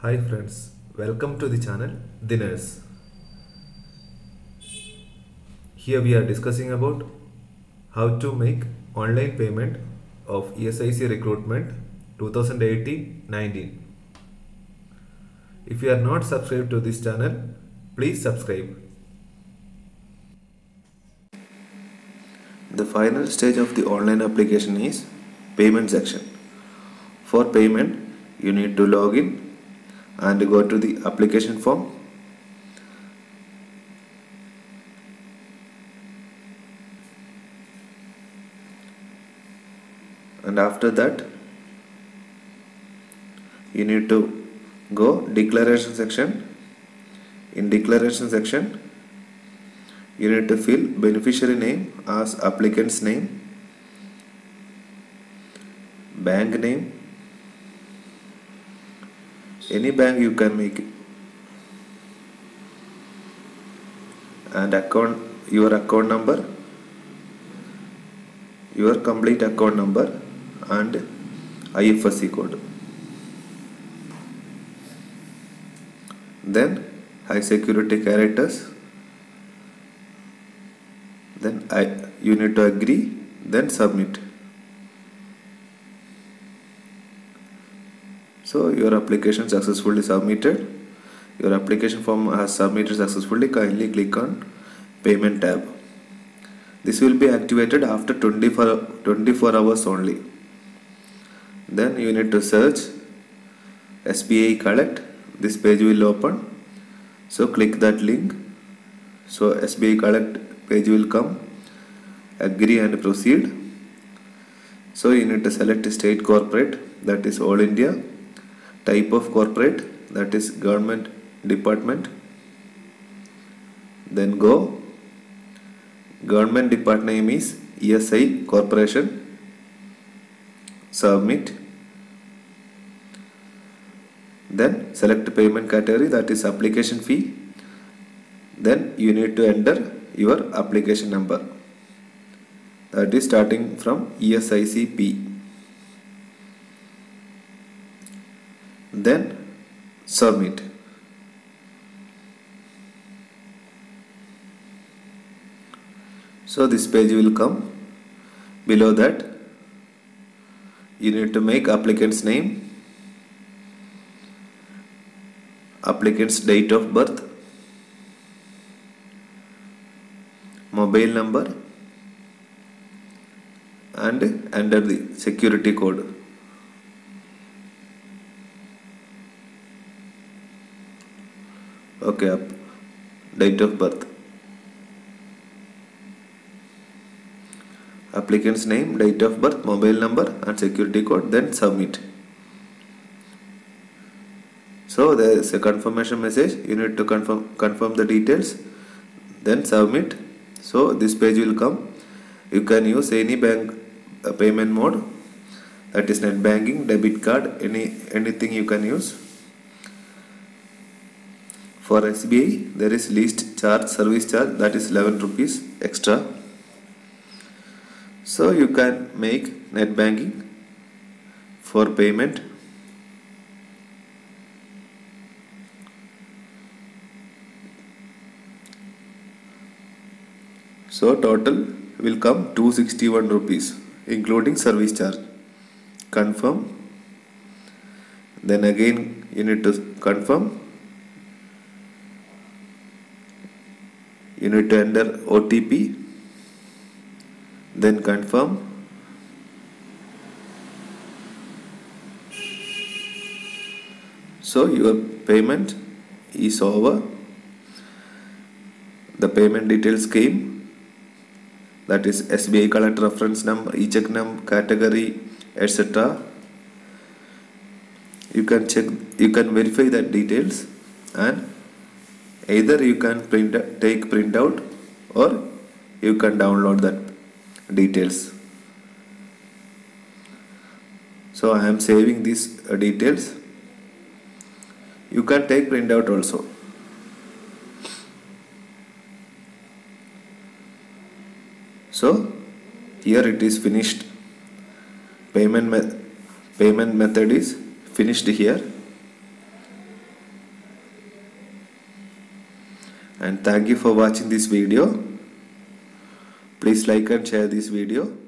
Hi friends, welcome to the channel The Nurse. Here we are discussing about how to make online payment of ESIC Recruitment 2018-19. If you are not subscribed to this channel, please subscribe. The final stage of the online application is payment section. For payment, you need to log in and go to the application form. And after that, you need to go declaration section. In declaration section, you need to fill beneficiary name as applicant's name, bank name, any bank you can make it, and your account number, your complete account number and IFSC code. Then high security characters. Then you need to agree, then submit. So your application successfully submitted. Your application form has submitted successfully. Kindly click on payment tab. This will be activated after 24 hours only. Then you need to search SBI Collect. This page will open. So click that link. So SBI Collect page will come. Agree and proceed. So you need to select state corporate, that is all India. Type of corporate, that is government department. Then go. Government department name is ESIC Corporation. Submit. Then select payment category, that is application fee. Then you need to enter your application number, that is starting from ESICP. Then submit. So this page will come. Below that, you need to make applicant's name, applicant's date of birth, mobile number, and enter the security code. Okay, date of birth, applicant's name, date of birth, mobile number and security code, then submit. So there is a confirmation message. You need to confirm the details, then submit. So this page will come. You can use any bank payment mode, that is net banking, debit card, anything you can use. For SBI, there is least charge, service charge, that is 11 rupees extra. So you can make net banking for payment. So total will come 261 rupees including service charge. Confirm. Then again you need to confirm. You need to enter OTP, then confirm. So your payment is over. The payment details came, that is SBI Collect reference number, ECHEC number, category, etc. You can check, you can verify that details, and either you can take printout or you can download that details. So I am saving these details. You can take printout also. So here it is finished. Payment method is finished here. And thank you for watching this video. Please like and share this video.